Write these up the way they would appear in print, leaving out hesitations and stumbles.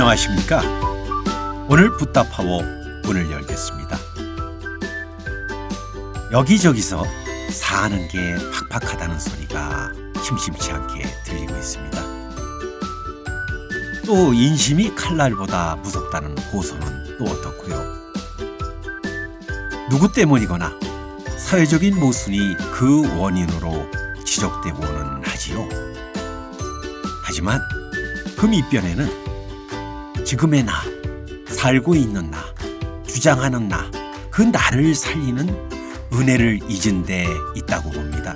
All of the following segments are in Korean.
안녕하십니까? 오늘 붓다파워 문을 열겠습니다. 여기저기서 사는 게 팍팍하다는 소리가 심심치 않게 들리고 있습니다. 또 인심이 칼날보다 무섭다는 호소는 또 어떻고요? 누구 때문이거나 사회적인 모순이 그 원인으로 지적되고는 하지요. 하지만 그 밑변에는 지금의 나, 살고 있는 나, 주장하는 나, 그 나를 살리는 은혜를 잊은 데 있다고 봅니다.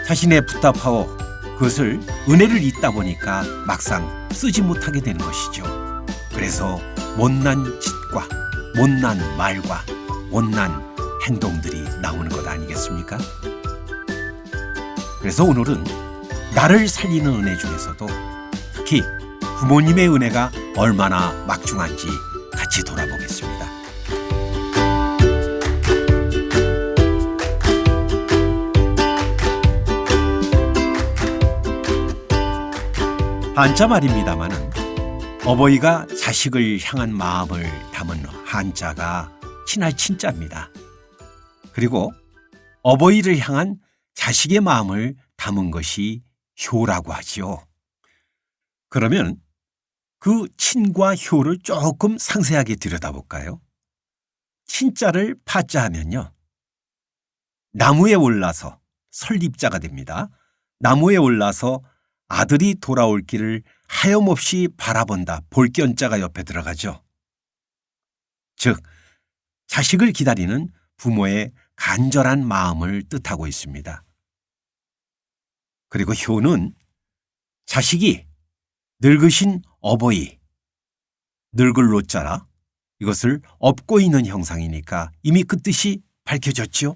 자신의 붓다파워, 그것을 은혜를 잊다 보니까 막상 쓰지 못하게 되는 것이죠. 그래서 못난 짓과 못난 말과 못난 행동들이 나오는 것 아니겠습니까? 그래서 오늘은 나를 살리는 은혜 중에서도 특히 부모님의 은혜가 얼마나 막중한지 같이 돌아보겠습니다. 한자 말입니다마는 어버이가 자식을 향한 마음을 담은 한자가 친할 친자입니다. 그리고 어버이를 향한 자식의 마음을 담은 것이 효라고 하지요. 그러면 그 친과 효를 조금 상세하게 들여다볼까요? 친자를 파자하면요. 나무에 올라서 설립자가 됩니다. 나무에 올라서 아들이 돌아올 길을 하염없이 바라본다. 볼견자가 옆에 들어가죠. 즉, 자식을 기다리는 부모의 간절한 마음을 뜻하고 있습니다. 그리고 효는 자식이 늙으신 어버이, 늙을 노자라 이것을 업고 있는 형상이니까 이미 그 뜻이 밝혀졌죠.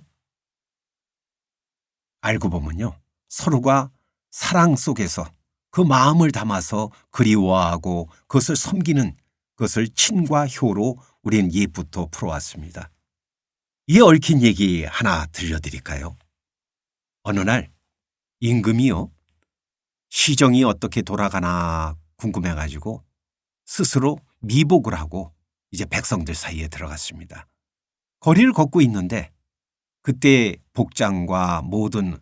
알고 보면요. 서로가 사랑 속에서 그 마음을 담아서 그리워하고 그것을 섬기는 그것을 친과 효로 우리는 옛부터 풀어왔습니다. 이에 얽힌 얘기 하나 들려드릴까요? 어느 날 임금이요. 시정이 어떻게 돌아가나 궁금해가지고 스스로 미복을 하고 이제 백성들 사이에 들어갔습니다. 거리를 걷고 있는데 그때 복장과 모든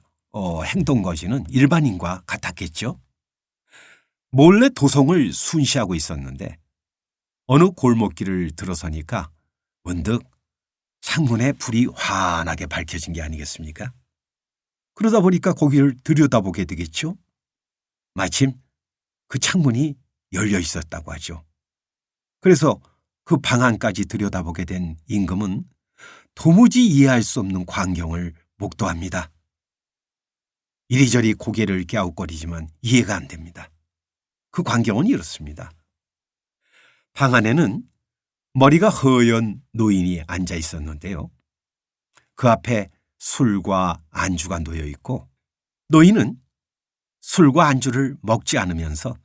행동 거지는 일반인과 같았겠죠. 몰래 도성을 순시하고 있었는데 어느 골목길을 들어서니까 문득 창문에 불이 환하게 밝혀진 게 아니겠습니까? 그러다 보니까 거기를 들여다보게 되겠죠. 마침 그 창문이 열려 있었다고 하죠. 그래서 그 방 안까지 들여다보게 된 임금은 도무지 이해할 수 없는 광경을 목도합니다. 이리저리 고개를 갸웃거리지만 이해가 안 됩니다. 그 광경은 이렇습니다. 방 안에는 머리가 허연 노인이 앉아 있었는데요. 그 앞에 술과 안주가 놓여 있고 노인은 술과 안주를 먹지 않으면서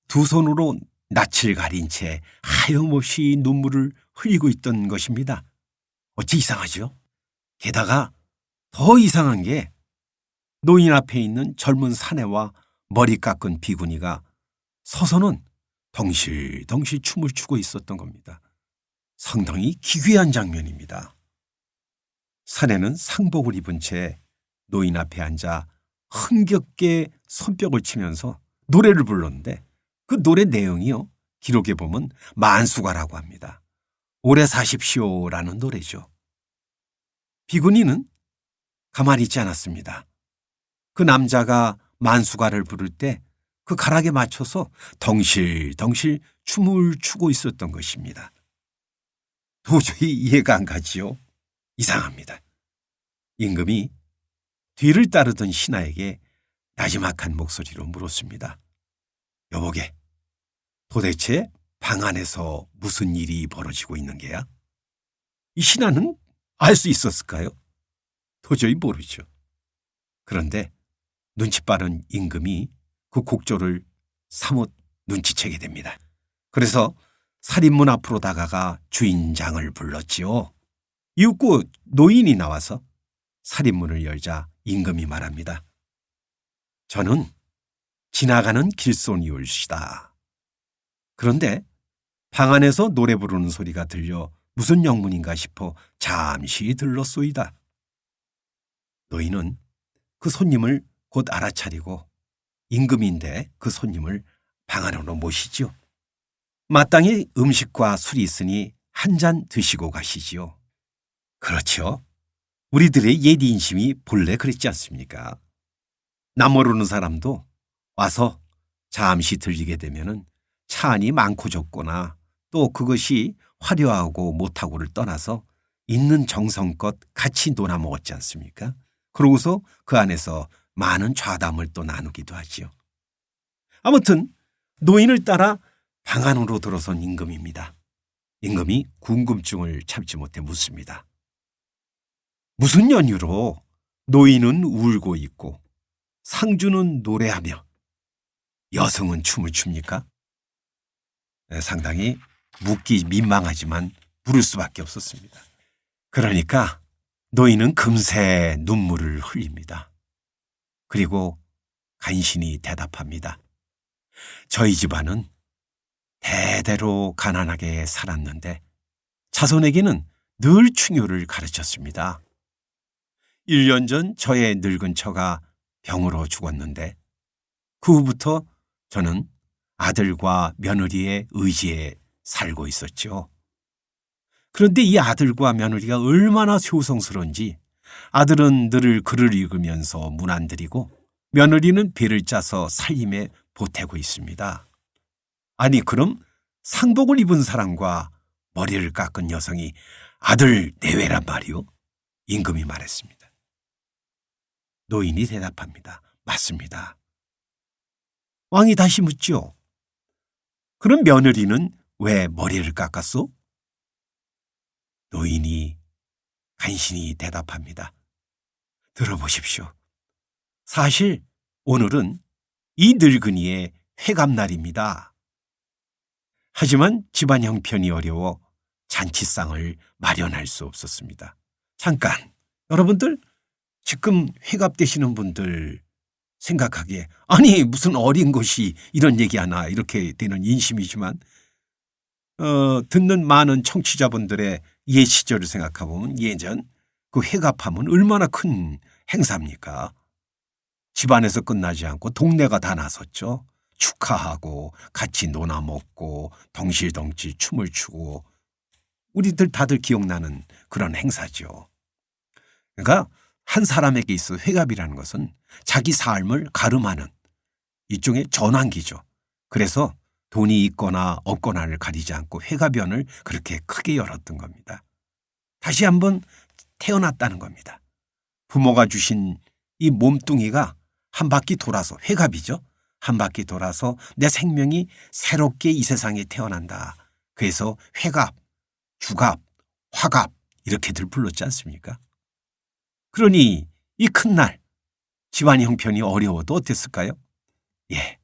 두 손으로 낯을 가린 채 하염없이 눈물을 흘리고 있던 것입니다. 어찌 이상하죠? 게다가 더 이상한 게 노인 앞에 있는 젊은 사내와 머리 깎은 비구니가 서서는 덩실덩실 춤을 추고 있었던 겁니다. 상당히 기괴한 장면입니다. 사내는 상복을 입은 채 노인 앞에 앉아 흥겹게 손뼉을 치면서 노래를 불렀는데 그 노래 내용이요. 기록에 보면 만수가라고 합니다. 오래 사십시오라는 노래죠. 비구니는 가만히 있지 않았습니다. 그 남자가 만수가를 부를 때 그 가락에 맞춰서 덩실덩실 춤을 추고 있었던 것입니다. 도저히 이해가 안 가지요. 이상합니다. 임금이 뒤를 따르던 신하에게 나지막한 목소리로 물었습니다. 여보게, 도대체 방 안에서 무슨 일이 벌어지고 있는 게야? 이 신하는 알 수 있었을까요? 도저히 모르죠. 그런데 눈치 빠른 임금이 그 곡조를 사뭇 눈치채게 됩니다. 그래서 살인문 앞으로 다가가 주인장을 불렀지요. 이윽고 노인이 나와서 살인문을 열자 임금이 말합니다. 저는 지나가는 길손이올시다. 그런데 방 안에서 노래 부르는 소리가 들려 무슨 영문인가 싶어 잠시 들렀소이다. 노인은 그 손님을 곧 알아차리고 임금인데 그 손님을 방 안으로 모시지요. 마땅히 음식과 술이 있으니 한 잔 드시고 가시지요. 그렇죠. 우리들의 옛 인심이 본래 그랬지 않습니까? 남 모르는 사람도 와서 잠시 들리게 되면은 차 안이 많고 적거나 또 그것이 화려하고 못하고를 떠나서 있는 정성껏 같이 놀아 먹었지 않습니까? 그러고서 그 안에서 많은 좌담을 또 나누기도 하지요. 아무튼 노인을 따라 방 안으로 들어선 임금입니다. 임금이 궁금증을 참지 못해 묻습니다. 무슨 연유로 노인은 울고 있고 상주는 노래하며 여성은 춤을 춥니까? 상당히 묻기 민망하지만 물을 수밖에 없었습니다. 그러니까 노인은 금세 눈물을 흘립니다. 그리고 간신히 대답합니다. 저희 집안은 대대로 가난하게 살았는데 자손에게는 늘 충효를 가르쳤습니다. 1년 전 저의 늙은 처가 병으로 죽었는데 그 후부터 저는 아들과 며느리의 의지에 살고 있었죠. 그런데 이 아들과 며느리가 얼마나 효성스러운지 아들은 늘 글을 읽으면서 문안드리고 며느리는 배를 짜서 살림에 보태고 있습니다. 아니 그럼 상복을 입은 사람과 머리를 깎은 여성이 아들 내외란 말이오? 임금이 말했습니다. 노인이 대답합니다. 맞습니다. 왕이 다시 묻죠. 그럼 며느리는 왜 머리를 깎았소? 노인이 간신히 대답합니다. 들어보십시오. 사실 오늘은 이 늙은이의 회갑날입니다. 하지만 집안 형편이 어려워 잔치상을 마련할 수 없었습니다. 잠깐, 여러분들 지금 회갑 되시는 분들 생각하기에 아니 무슨 어린 것이 이런 얘기하나 이렇게 되는 인심이지만 듣는 많은 청취자분들의 옛 시절을 생각해보면 예전 그 회갑하면 얼마나 큰 행사입니까? 집안에서 끝나지 않고 동네가 다 나섰죠. 축하하고 같이 놀아 먹고 덩실덩실 춤을 추고 우리들 다들 기억나는 그런 행사죠. 그러니까 한 사람에게 있어 회갑이라는 것은 자기 삶을 가름하는 일종의 전환기죠. 그래서 돈이 있거나 없거나를 가리지 않고 회갑연을 그렇게 크게 열었던 겁니다. 다시 한번 태어났다는 겁니다. 부모가 주신 이 몸뚱이가 한 바퀴 돌아서 회갑이죠. 한 바퀴 돌아서 내 생명이 새롭게 이 세상에 태어난다. 그래서 회갑, 주갑, 화갑 이렇게들 불렀지 않습니까? 그러니 이 큰 날 집안 형편이 어려워도 어땠을까요? 예,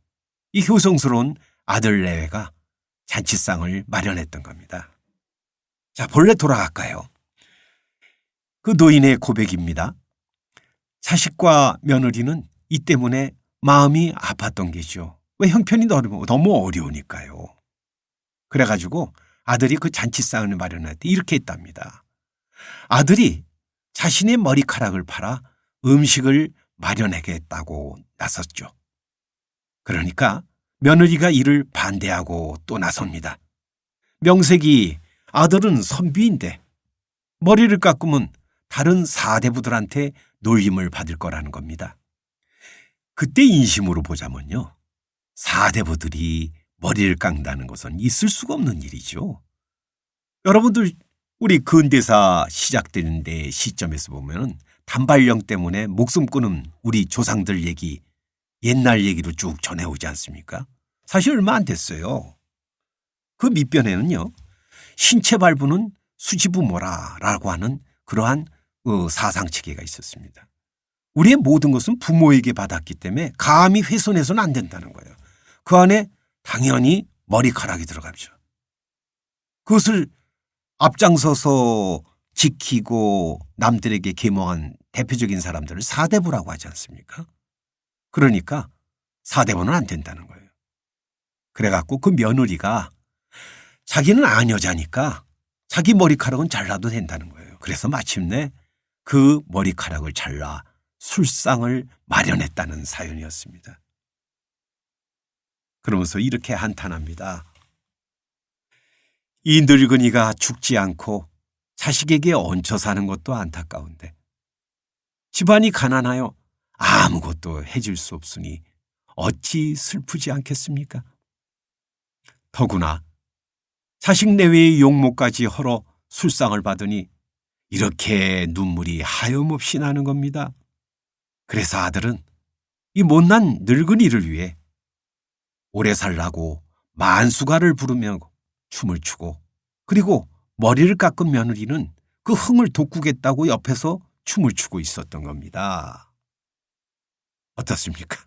이 효성스러운 아들 내외가 잔치상을 마련했던 겁니다. 자, 본래 돌아갈까요? 그 노인의 고백입니다. 자식과 며느리는 이 때문에 마음이 아팠던 게죠. 왜 형편이 너무 어려우니까요. 그래가지고 아들이 그 잔치상을 마련할 때 이렇게 했답니다. 아들이 자신의 머리카락을 팔아 음식을 마련하겠다고 나섰죠. 그러니까 며느리가 이를 반대하고 또 나섭니다. 명색이 아들은 선비인데 머리를 깎으면 다른 사대부들한테 놀림을 받을 거라는 겁니다. 그때 인심으로 보자면요. 사대부들이 머리를 깎는다는 것은 있을 수가 없는 일이죠. 여러분들 우리 근대사 시작되는 데 시점에서 보면 단발령 때문에 목숨 끊은 우리 조상들 얘기 옛날 얘기로 쭉 전해오지 않습니까? 사실 얼마 안 됐어요. 그 밑변에는요. 신체 발부는 수지부모라라고 하는 그러한 사상체계가 있었습니다. 우리의 모든 것은 부모에게 받았기 때문에 감히 훼손해서는 안 된다는 거예요. 그 안에 당연히 머리카락이 들어가죠. 그것을 앞장서서 지키고 남들에게 계몽한 대표적인 사람들을 사대부라고 하지 않습니까? 그러니까 사대부는 안 된다는 거예요. 그래갖고 그 며느리가 자기는 아녀자니까 자기 머리카락은 잘라도 된다는 거예요. 그래서 마침내 그 머리카락을 잘라 술상을 마련했다는 사연이었습니다. 그러면서 이렇게 한탄합니다. 이 늙은이가 죽지 않고 자식에게 얹혀 사는 것도 안타까운데 집안이 가난하여 아무것도 해줄 수 없으니 어찌 슬프지 않겠습니까? 더구나 자식 내외의 용모까지 헐어 술상을 받으니 이렇게 눈물이 하염없이 나는 겁니다. 그래서 아들은 이 못난 늙은이를 위해 오래 살라고 만수가를 부르며 춤을 추고 그리고 머리를 깎은 며느리는 그 흥을 돋구겠다고 옆에서 춤을 추고 있었던 겁니다. 어떻습니까?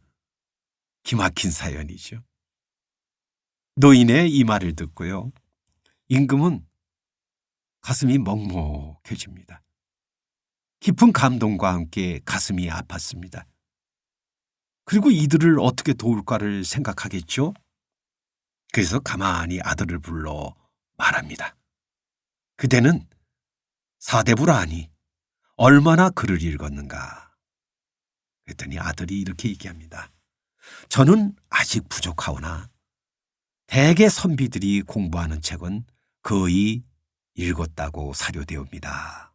기막힌 사연이죠. 노인의 이 말을 듣고요. 임금은 가슴이 먹먹해집니다. 깊은 감동과 함께 가슴이 아팠습니다. 그리고 이들을 어떻게 도울까를 생각하겠죠? 그래서 가만히 아들을 불러 말합니다. 그대는 사대부라 하니 얼마나 글을 읽었는가? 그랬더니 아들이 이렇게 얘기합니다. 저는 아직 부족하오나 대개 선비들이 공부하는 책은 거의 읽었다고 사료되옵니다.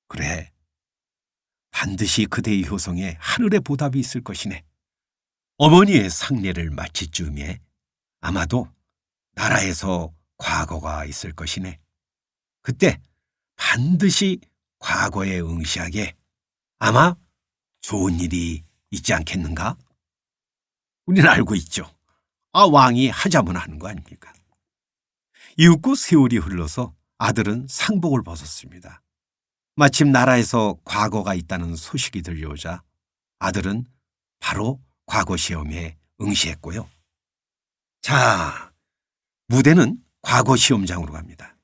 그래, 반드시 그대의 효성에 하늘의 보답이 있을 것이네. 어머니의 상례를 마칠 즈음에 아마도 나라에서 과거가 있을 것이네. 그때 반드시 과거에 응시하게 아마 좋은 일이 있지 않겠는가? 우리는 알고 있죠. 왕이 하자면 하는 거 아닙니까? 이윽고 세월이 흘러서 아들은 상복을 벗었습니다. 마침 나라에서 과거가 있다는 소식이 들려오자 아들은 바로 과거 시험에 응시했고요. 자, 무대는 과거 시험장으로 갑니다.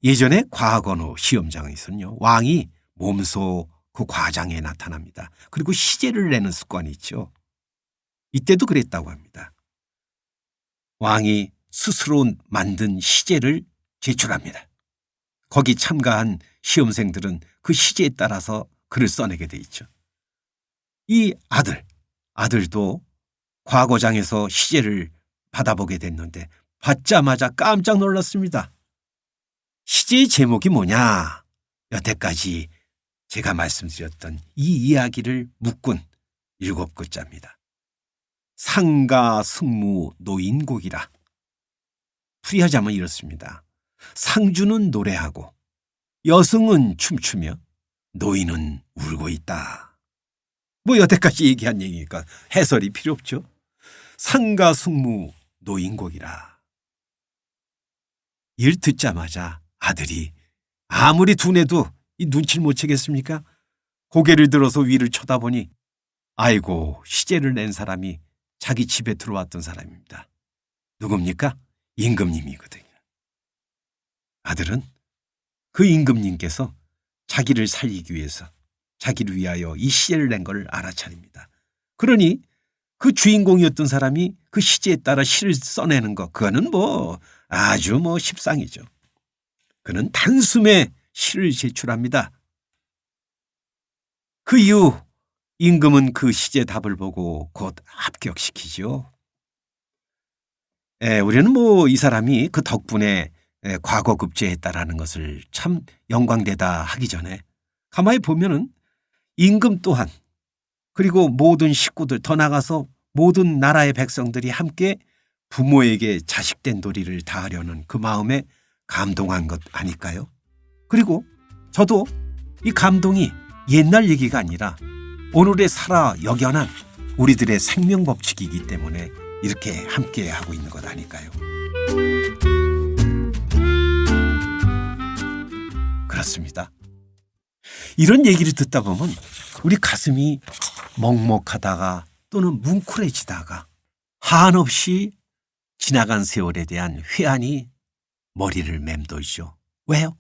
예전에 과거노 시험장에서는요, 왕이 몸소 그 과장에 나타납니다. 그리고 시제를 내는 습관이 있죠. 이때도 그랬다고 합니다. 왕이 스스로 만든 시제를 제출합니다. 거기 참가한 시험생들은 그 시제에 따라서 글을 써내게 돼 있죠. 이 아들도 과거장에서 시제를 받아보게 됐는데 받자마자 깜짝 놀랐습니다. 시제의 제목이 뭐냐? 여태까지 제가 말씀드렸던 이 이야기를 묶은 7글자입니다. 상가 승무 노인곡이라. 풀이하자면 이렇습니다. 상주는 노래하고 여승은 춤추며 노인은 울고 있다. 뭐 여태까지 얘기한 얘기니까 해설이 필요 없죠. 상가 승무 노인곡이라. 이를 듣자마자 아들이 아무리 둔해도 이 눈치를 못 채겠습니까? 고개를 들어서 위를 쳐다보니 아이고, 시제를 낸 사람이 자기 집에 들어왔던 사람입니다. 누굽니까? 임금님이거든요. 아들은 그 임금님께서 자기를 살리기 위해서 자기를 위하여 이 시제를 낸 걸 알아차립니다. 그러니 그 주인공이었던 사람이 그 시제에 따라 시를 써내는 것, 그거는 아주 십상이죠. 그는 단숨에 시를 제출합니다. 그 이후 임금은 그 시제 답을 보고 곧 합격시키죠. 우리는 이 사람이 그 덕분에 과거 급제했다라는 것을 참 영광되다 하기 전에 가만히 보면은 임금 또한 그리고 모든 식구들 더 나가서 모든 나라의 백성들이 함께 부모에게 자식된 도리를 다하려는 그 마음에 감동한 것 아닐까요? 그리고 저도 이 감동이 옛날 얘기가 아니라 오늘에 살아 역연한 우리들의 생명 법칙이기 때문에 이렇게 함께 하고 있는 것 아닐까요? 그렇습니다. 이런 얘기를 듣다 보면 우리 가슴이 먹먹하다가 또는 뭉클해지다가 한없이 지나간 세월에 대한 회한이 머리를 맴돌죠. 왜요?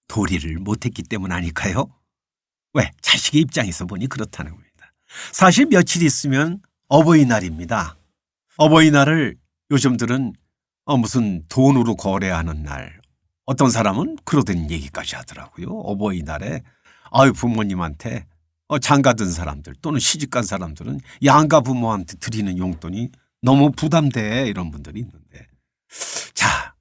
도리를 못했기 때문 아닐까요? 왜? 자식의 입장에서 보니 그렇다는 겁니다. 사실 며칠 있으면 어버이날입니다. 어버이날을 요즘들은 무슨 돈으로 거래하는 날, 어떤 사람은 그러던 얘기까지 하더라고요. 어버이날에 부모님한테 장가든 사람들 또는 시집간 사람들은 양가 부모한테 드리는 용돈이 너무 부담돼, 이런 분들이 있는데, 자,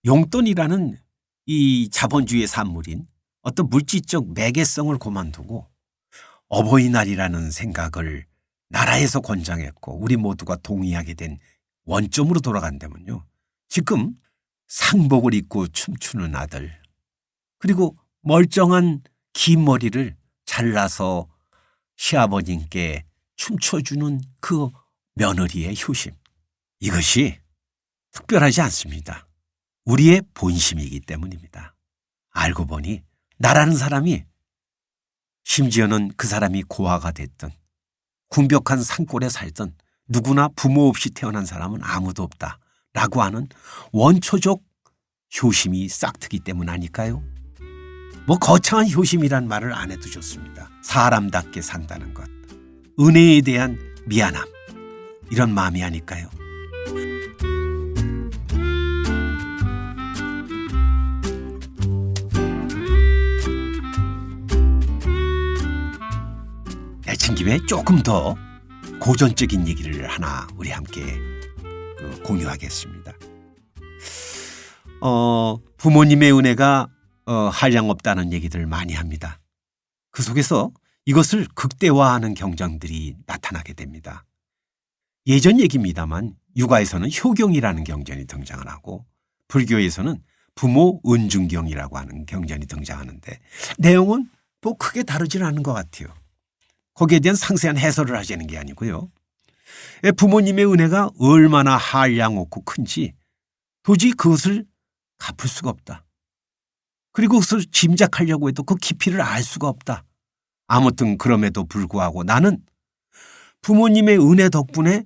용돈이라는 이 자본주의의 산물인 어떤 물질적 매개성을 그만두고 어버이날이라는 생각을 나라에서 권장했고 우리 모두가 동의하게 된 원점으로 돌아간다면요, 지금 상복을 입고 춤추는 아들, 그리고 멀쩡한 긴 머리를 잘라서 시아버님께 춤춰주는 그 며느리의 효심, 이것이 특별하지 않습니다. 우리의 본심이기 때문입니다. 알고 보니 나라는 사람이, 심지어는 그 사람이 고아가 됐든 궁벽한 산골에 살든 누구나 부모 없이 태어난 사람은 아무도 없다라고 하는 원초적 효심이 싹트기 때문 아닐까요? 뭐 거창한 효심이란 말을 안 해도 좋습니다. 사람답게 산다는 것, 은혜에 대한 미안함, 이런 마음이 아닐까요? 내친 김에 조금 더 고전적인 얘기를 하나 우리 함께 공유하겠습니다. 부모님의 은혜가 한량없다는 얘기들 많이 합니다. 그 속에서 이것을 극대화하는 경전들이 나타나게 됩니다. 예전 얘기입니다만 육아에서는 효경이라는 경전이 등장을 하고 불교에서는 부모 은중경이라고 하는 경전이 등장하는데 내용은 뭐 크게 다르진 않은 것 같아요. 거기에 대한 상세한 해설을 하자는 게 아니고요. 부모님의 은혜가 얼마나 한량없고 큰지 도저히 그것을 갚을 수가 없다. 그리고 그것을 짐작하려고 해도 그 깊이를 알 수가 없다. 아무튼 그럼에도 불구하고 나는 부모님의 은혜 덕분에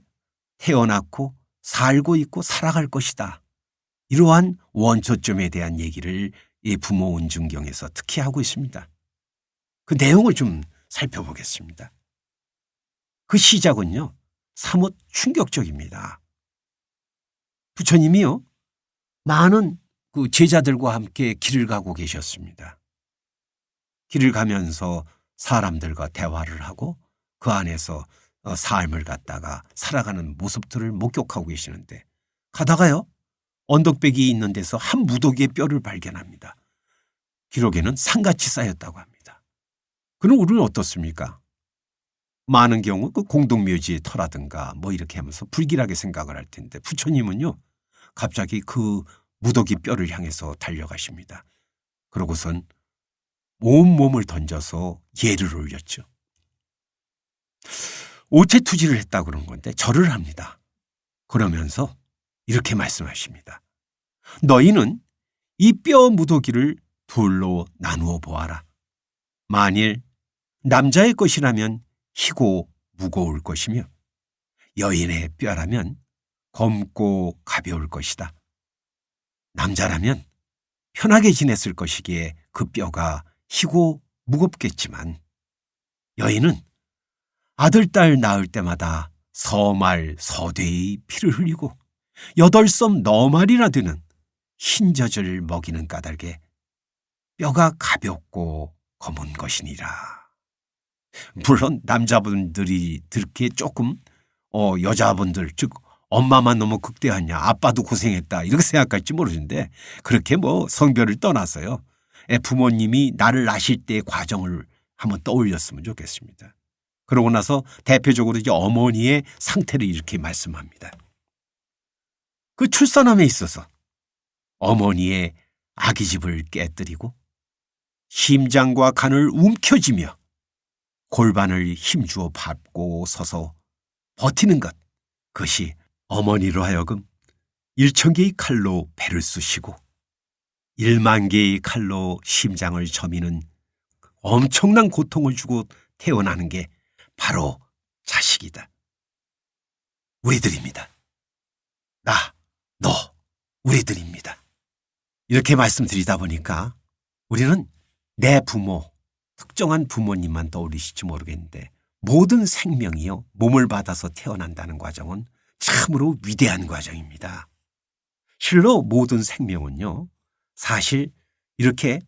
태어났고 살고 있고 살아갈 것이다. 이러한 원초점에 대한 얘기를 이 부모 은중경에서 특히 하고 있습니다. 그 내용을 좀 살펴보겠습니다. 그 시작은요, 사뭇 충격적입니다. 부처님이요, 많은 그 제자들과 함께 길을 가고 계셨습니다. 길을 가면서 사람들과 대화를 하고 그 안에서 삶을 갖다가 살아가는 모습들을 목격하고 계시는데 가다가요, 언덕배기 있는 데서 한 무더기의 뼈를 발견합니다. 기록에는 산같이 쌓였다고 합니다. 그럼 우리는 어떻습니까? 많은 경우 그 공동묘지의 터라든가 뭐 이렇게 하면서 불길하게 생각을 할 텐데 부처님은요, 갑자기 그 무더기 뼈를 향해서 달려가십니다. 그러고선 온 몸을 던져서 예를 올렸죠. 오체투지를 했다 그런 건데 절을 합니다. 그러면서 이렇게 말씀하십니다. 너희는 이 뼈 무더기를 둘로 나누어 보아라. 만일 남자의 것이라면 희고 무거울 것이며 여인의 뼈라면 검고 가벼울 것이다. 남자라면 편하게 지냈을 것이기에 그 뼈가 희고 무겁겠지만 여인은 아들, 딸 낳을 때마다 서말 서대의 피를 흘리고 8섬 너말이나 되는 흰젖을 먹이는 까닭에 뼈가 가볍고 검은 것이니라. 물론 남자분들이 듣기에 조금 여자분들, 즉 엄마만 너무 극대하냐, 아빠도 고생했다 이렇게 생각할지 모르는데 그렇게 뭐 성별을 떠나서요, 부모님이 나를 낳으실 때의 과정을 한번 떠올렸으면 좋겠습니다. 그러고 나서 대표적으로 이제 어머니의 상태를 이렇게 말씀합니다. 그 출산함에 있어서 어머니의 아기집을 깨뜨리고 심장과 간을 움켜쥐며 골반을 힘주어 밟고 서서 버티는 것, 그것이 어머니로 하여금 1,000개의 칼로 배를 쑤시고 1만 개의 칼로 심장을 저미는 엄청난 고통을 주고 태어나는 게 바로 자식이다. 우리들입니다. 나, 너, 우리들입니다. 이렇게 말씀드리다 보니까 우리는 내 부모, 특정한 부모님만 떠올리실지 모르겠는데 모든 생명이요, 몸을 받아서 태어난다는 과정은 참으로 위대한 과정입니다. 실로 모든 생명은요, 사실 이렇게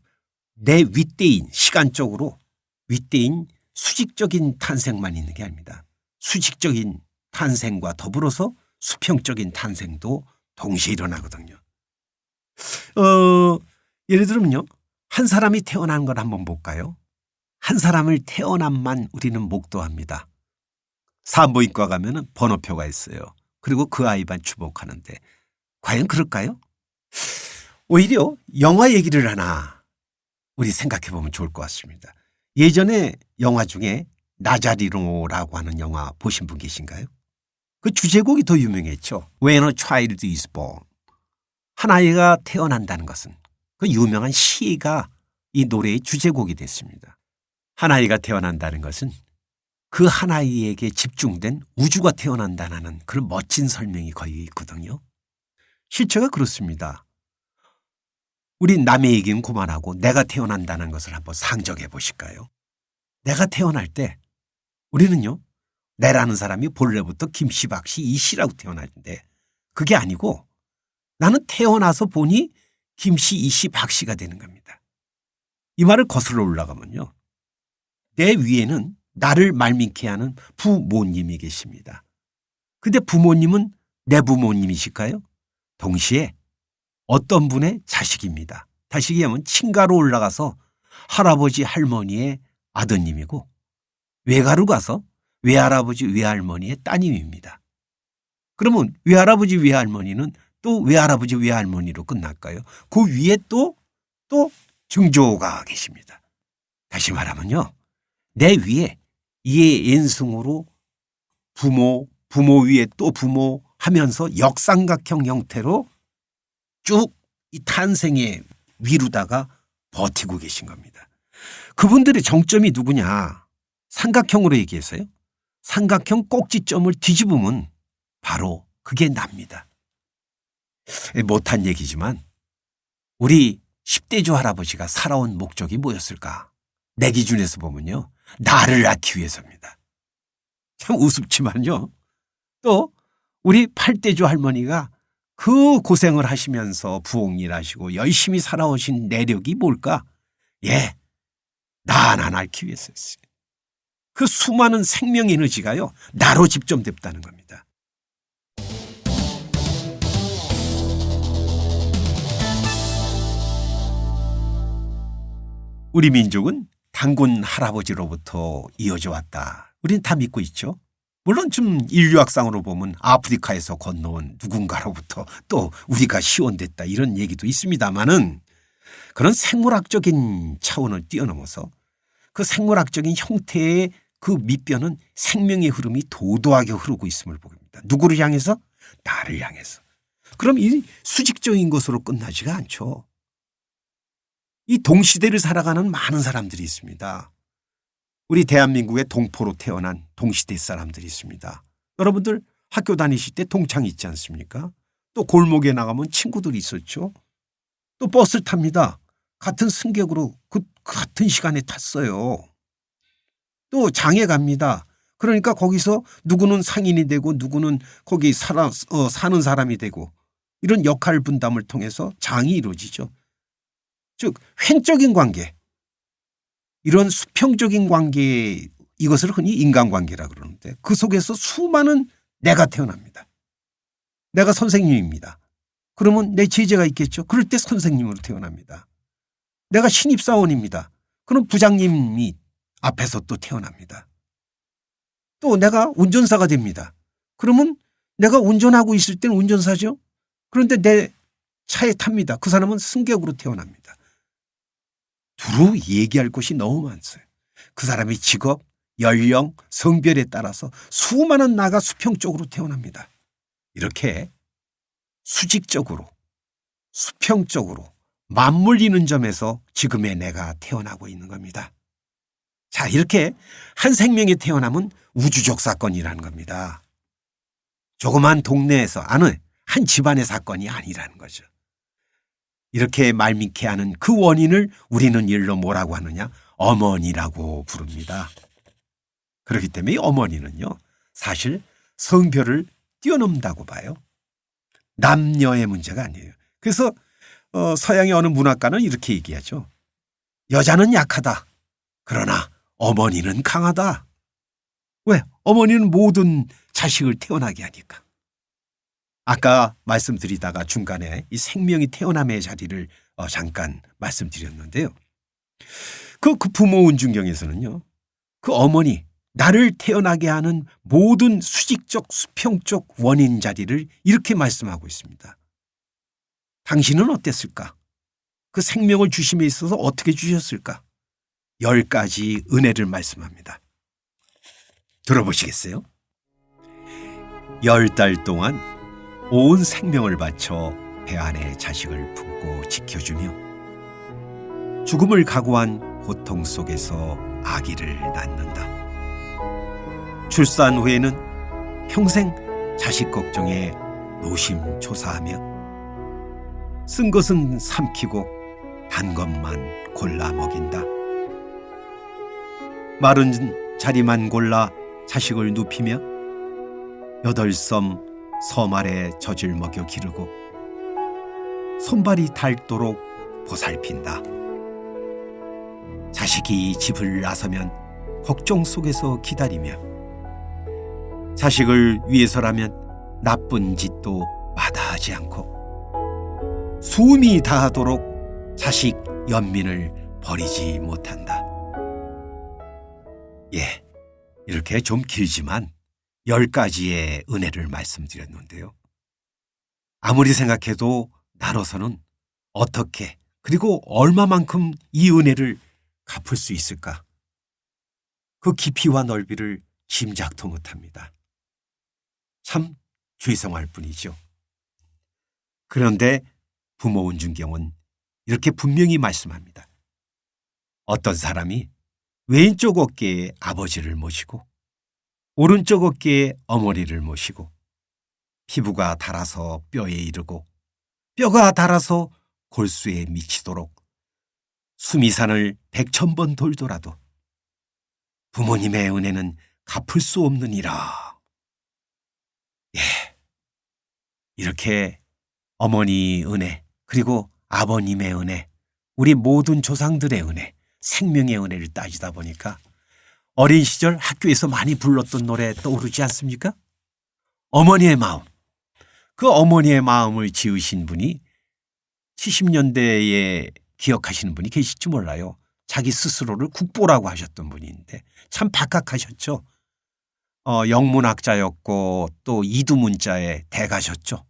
내 윗대인, 시간적으로 윗대인 수직적인 탄생만 있는 게 아닙니다. 수직적인 탄생과 더불어서 수평적인 탄생도 동시에 일어나거든요. 예를 들면요, 한 사람이 태어난 걸 한번 볼까요? 한 사람을 태어남만 우리는 목도합니다. 산부인과 가면은 번호표가 있어요. 그리고 그 아이만 주목하는데 과연 그럴까요? 오히려 영화 얘기를 하나 우리 생각해 보면 좋을 것 같습니다. 예전에 영화 중에 나자리노라고 하는 영화 보신 분 계신가요? 그 주제곡이 더 유명했죠. When a child is born. 한 아이가 태어난다는 것은 그 유명한 시가 이 노래의 주제곡이 됐습니다. 한 아이가 태어난다는 것은 그 한 아이에게 집중된 우주가 태어난다는 그런 멋진 설명이 거의 있거든요. 실체가 그렇습니다. 우리 남의 얘기는 그만하고 내가 태어난다는 것을 한번 상정해 보실까요? 내가 태어날 때 우리는요, 내라는 사람이 본래부터 김씨, 박씨, 이씨라고 태어났는데 그게 아니고 나는 태어나서 보니 김씨, 이씨, 박씨가 되는 겁니다. 이 말을 거슬러 올라가면요, 내 위에는 나를 말미케 하는 부모님이 계십니다. 근데 부모님은 내 부모님이실까요? 동시에 어떤 분의 자식입니다. 자식이 하면 친가로 올라가서 할아버지, 할머니의 아드님이고 외가로 가서 외할아버지, 외할머니의 따님입니다. 그러면 외할아버지, 외할머니는 또 외할아버지, 외할머니로 끝날까요? 그 위에 또 증조가 계십니다. 다시 말하면요, 내 위에 이의 연승으로 부모 위에 또 부모 하면서 역삼각형 형태로 쭉 이 탄생의 위로다가 버티고 계신 겁니다. 그분들의 정점이 누구냐? 삼각형으로 얘기해서요, 삼각형 꼭지점을 뒤집으면 바로 그게 납니다. 못한 얘기지만 우리 10대조 할아버지가 살아온 목적이 뭐였을까? 내 기준에서 보면요, 나를 낳기 위해서입니다. 참 우습지만요, 또 우리 8대조 할머니가 그 고생을 하시면서 부엌일 하시고 열심히 살아오신 내력이 뭘까? 나 하나 낳기 위해서였어요. 그 수많은 생명 에너지가요, 나로 집중됐다는 겁니다. 우리 민족은 단군 할아버지로부터 이어져 왔다. 우리는 다 믿고 있죠. 물론 좀 인류학상으로 보면 아프리카에서 건너온 누군가로부터 또 우리가 시원됐다 이런 얘기도 있습니다만은 그런 생물학적인 차원을 뛰어넘어서 그 생물학적인 형태의 그 밑뼈는 생명의 흐름이 도도하게 흐르고 있음을 보입니다. 누구를 향해서? 나를 향해서. 그럼 이 수직적인 것으로 끝나지가 않죠. 이 동시대를 살아가는 많은 사람들이 있습니다. 우리 대한민국의 동포로 태어난 동시대 사람들이 있습니다. 여러분들 학교 다니실 때 동창 있지 않습니까? 또 골목에 나가면 친구들이 있었죠. 또 버스를 탑니다. 같은 승객으로 그 같은 시간에 탔어요. 또 장에 갑니다. 그러니까 거기서 누구는 상인이 되고 누구는 거기 사는 사람이 되고 이런 역할 분담을 통해서 장이 이루어지죠. 즉 횡적인 관계, 이런 수평적인 관계, 이것을 흔히 인간관계라 그러는데 그 속에서 수많은 내가 태어납니다. 내가 선생님입니다. 그러면 내 제자가 있겠죠. 그럴 때 선생님으로 태어납니다. 내가 신입사원입니다. 그럼 부장님이 앞에서 또 태어납니다. 또 내가 운전사가 됩니다. 그러면 내가 운전하고 있을 때는 운전사죠. 그런데 내 차에 탑니다. 그 사람은 승객으로 태어납니다. 두루 얘기할 것이 너무 많아요. 그 사람의 직업, 연령, 성별에 따라서 수많은 나가 수평적으로 태어납니다. 이렇게 수직적으로, 수평적으로 맞물리는 점에서 지금의 내가 태어나고 있는 겁니다. 자, 이렇게 한 생명이 태어나면 우주적 사건이라는 겁니다. 조그만 동네에서 아는 한 집안의 사건이 아니라는 거죠. 이렇게 말미케 하는 그 원인을 우리는 일로 뭐라고 하느냐? 어머니라고 부릅니다. 그렇기 때문에 이 어머니는요, 사실 성별을 뛰어넘는다고 봐요. 남녀의 문제가 아니에요. 그래서 서양의 어느 문학가는 이렇게 얘기하죠. 여자는 약하다. 그러나 어머니는 강하다. 왜? 어머니는 모든 자식을 태어나게 하니까. 아까 말씀드리다가 중간에 이 생명이 태어남의 자리를 잠깐 말씀드렸는데요. 그 부모 운중경에서는요. 그 어머니, 나를 태어나게 하는 모든 수직적, 수평적 원인 자리를 이렇게 말씀하고 있습니다. 당신은 어땠을까? 그 생명을 주심에 있어서 어떻게 주셨을까? 10가지 은혜를 말씀합니다. 들어보시겠어요? 10달 동안 온 생명을 바쳐 배 안에 자식을 품고 지켜주며 죽음을 각오한 고통 속에서 아기를 낳는다. 출산 후에는 평생 자식 걱정에 노심초사하며 쓴 것은 삼키고 단 것만 골라 먹인다. 마른 자리만 골라 자식을 눕히며 8섬 섬 아래 젖을 먹여 기르고 손발이 닳도록 보살핀다. 자식이 집을 나서면 걱정 속에서 기다리며 자식을 위해서라면 나쁜 짓도 마다하지 않고 숨이 다하도록 자식 연민을 버리지 못한다. 예, 이렇게 좀 길지만 10가지의 은혜를 말씀드렸는데요. 아무리 생각해도 나눠서는 어떻게 그리고 얼마만큼 이 은혜를 갚을 수 있을까? 그 깊이와 넓이를 짐작도 못합니다. 참 죄송할 뿐이죠. 그런데 부모 운중경은 이렇게 분명히 말씀합니다. 어떤 사람이 왼쪽 어깨에 아버지를 모시고 오른쪽 어깨에 어머니를 모시고 피부가 닳아서 뼈에 이르고 뼈가 닳아서 골수에 미치도록 수미산을 100,000번 돌더라도 부모님의 은혜는 갚을 수 없느니라. 예, 이렇게 어머니 은혜 그리고 아버님의 은혜, 우리 모든 조상들의 은혜, 생명의 은혜를 따지다 보니까 어린 시절 학교에서 많이 불렀던 노래 떠오르지 않습니까? 어머니의 마음. 그 어머니의 마음을 지으신 분이 70년대에 기억하시는 분이 계실지 몰라요. 자기 스스로를 국보라고 하셨던 분인데 참 박학하셨죠. 영문학자였고 또 이두문자에 대가셨죠.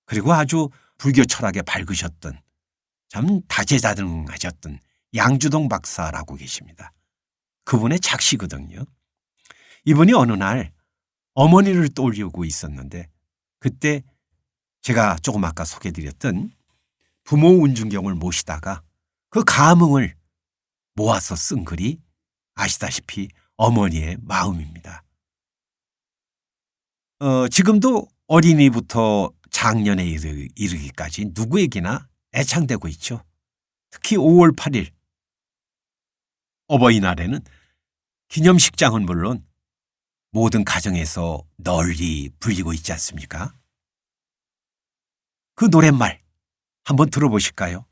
그리고 아주 불교 철학에 밝으셨던 참 다재다능하셨던 양주동 박사라고 계십니다. 그분의 작시거든요. 이분이 어느 날 어머니를 떠올리고 있었는데 그때 제가 조금 아까 소개해드렸던 부모 운중경을 모시다가 그 감흥을 모아서 쓴 글이 아시다시피 어머니의 마음입니다. 지금도 어린이부터 장년에 이르기까지 누구에게나 애창되고 있죠. 특히 5월 8일 어버이날에는 기념식장은 물론 모든 가정에서 널리 불리고 있지 않습니까? 그 노랫말 한번 들어보실까요?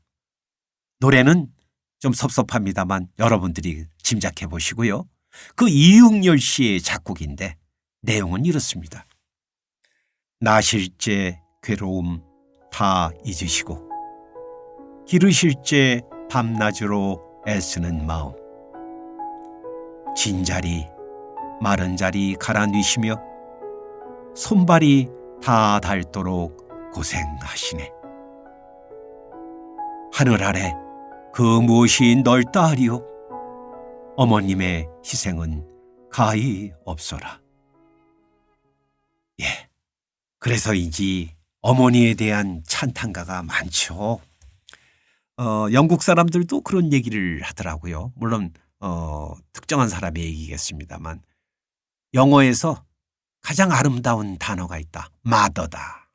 노래는 좀 섭섭합니다만 여러분들이 짐작해 보시고요. 그 이응열 씨의 작곡인데 내용은 이렇습니다. 나실제 괴로움 다 잊으시고 기르실제 밤낮으로 애쓰는 마음 진자리 마른 자리 갈아 뉘시며 손발이 다 닳도록 고생하시네. 하늘 아래 그 무엇이 넓다 하리요. 어머님의 희생은 가히 없어라. 예, 그래서인지 어머니에 대한 찬탄가가 많죠. 영국 사람들도 그런 얘기를 하더라고요. 물론 특정한 사람의 얘기겠습니다만 영어에서 가장 아름다운 단어가 있다. 마더다.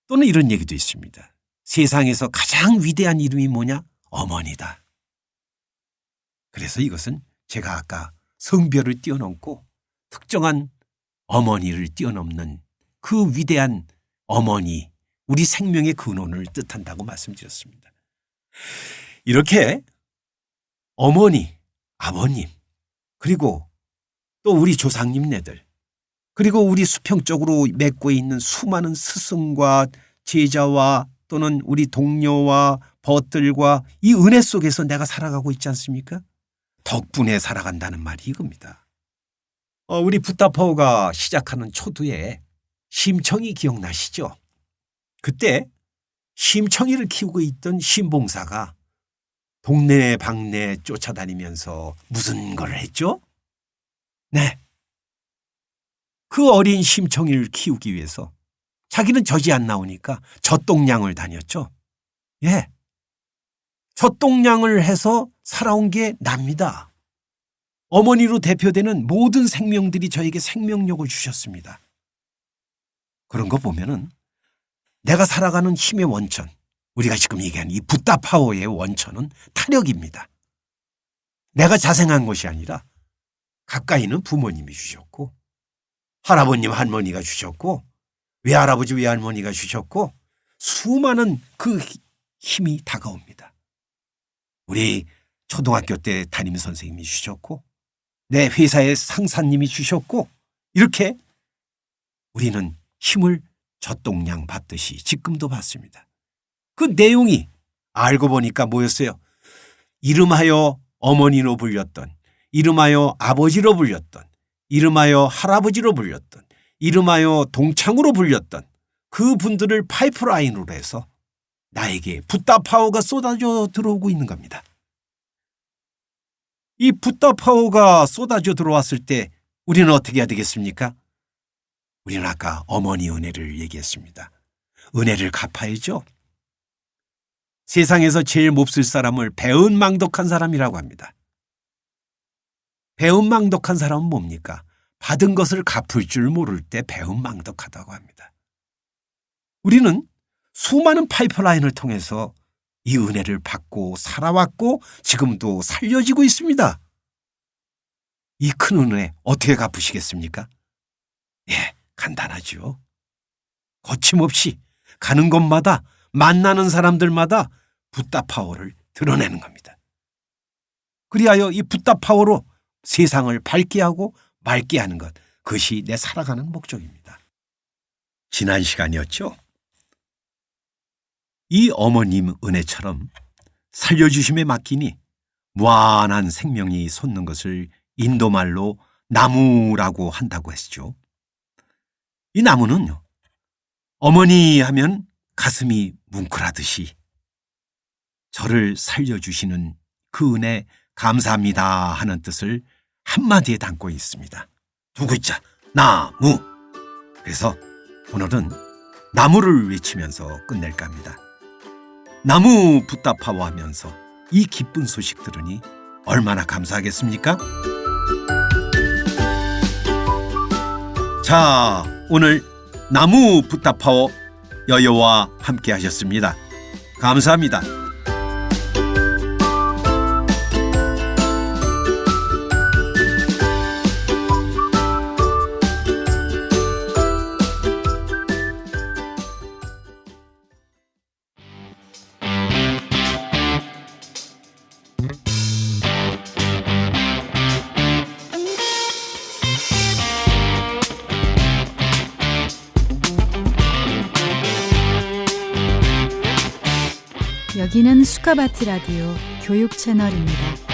또는 이런 얘기도 있습니다. 세상에서 가장 위대한 이름이 뭐냐? 어머니다. 그래서 이것은 제가 아까 성별을 뛰어넘고 특정한 어머니를 뛰어넘는 그 위대한 어머니, 우리 생명의 근원을 뜻한다고 말씀드렸습니다. 이렇게 어머니, 아버님, 그리고 또 우리 조상님네들, 그리고 우리 수평적으로 맺고 있는 수많은 스승과 제자와 또는 우리 동료와 벗들과 이 은혜 속에서 내가 살아가고 있지 않습니까? 덕분에 살아간다는 말이 이겁니다. 우리 붓다파오가 시작하는 초두에 심청이 기억나시죠? 그때 심청이를 키우고 있던 신봉사가 동네 방네 쫓아다니면서 무슨 걸 했죠? 네. 그 어린 심청이를 키우기 위해서 자기는 젖이 안 나오니까 젖동량을 다녔죠. 예. 젖동량을 해서 살아온 게 납니다. 어머니로 대표되는 모든 생명들이 저에게 생명력을 주셨습니다. 그런 거 보면은 내가 살아가는 힘의 원천, 우리가 지금 얘기하는 이 붓다파오의 원천은 타력입니다. 내가 자생한 것이 아니라 가까이는 부모님이 주셨고 할아버님 할머니가 주셨고 외할아버지 외할머니가 주셨고 수많은 그 힘이 다가옵니다. 우리 초등학교 때 담임 선생님이 주셨고 내 회사의 상사님이 주셨고 이렇게 우리는 힘을 젖동량 받듯이 지금도 받습니다. 그 내용이 알고 보니까 뭐였어요? 이름하여 어머니로 불렸던, 이름하여 아버지로 불렸던, 이름하여 할아버지로 불렸던, 이름하여 동창으로 불렸던 그 분들을 파이프라인으로 해서 나에게 붓다파오가 쏟아져 들어오고 있는 겁니다. 이 붓다파오가 쏟아져 들어왔을 때 우리는 어떻게 해야 되겠습니까? 우리는 아까 어머니 은혜를 얘기했습니다. 은혜를 갚아야죠. 세상에서 제일 몹쓸 사람을 배은망덕한 사람이라고 합니다. 배은망덕한 사람은 뭡니까? 받은 것을 갚을 줄 모를 때 배은망덕하다고 합니다. 우리는 수많은 파이프라인을 통해서 이 은혜를 받고 살아왔고 지금도 살려지고 있습니다. 이 큰 은혜 어떻게 갚으시겠습니까? 예, 간단하죠. 거침없이 가는 곳마다 만나는 사람들마다 붓다파오를 드러내는 겁니다. 그리하여 이 붓다파오로 세상을 밝게 하고 맑게 하는 것, 그것이 내 살아가는 목적입니다. 지난 시간이었죠. 이 어머님 은혜처럼 살려주심에 맡기니 무한한 생명이 솟는 것을 인도말로 나무라고 한다고 했죠. 이 나무는요, 어머니 하면 가슴이 뭉클하듯이 저를 살려주시는 그 은혜 감사합니다 하는 뜻을 한마디에 담고 있습니다. 두 글자, 나무. 그래서 오늘은 나무를 외치면서 끝낼까 합니다. 나무 붓다파오 하면서 이 기쁜 소식 들으니 얼마나 감사하겠습니까? 자, 오늘 나무 붓다파오 여여와 함께 하셨습니다. 감사합니다. 여기는 수카바트 라디오 교육 채널입니다.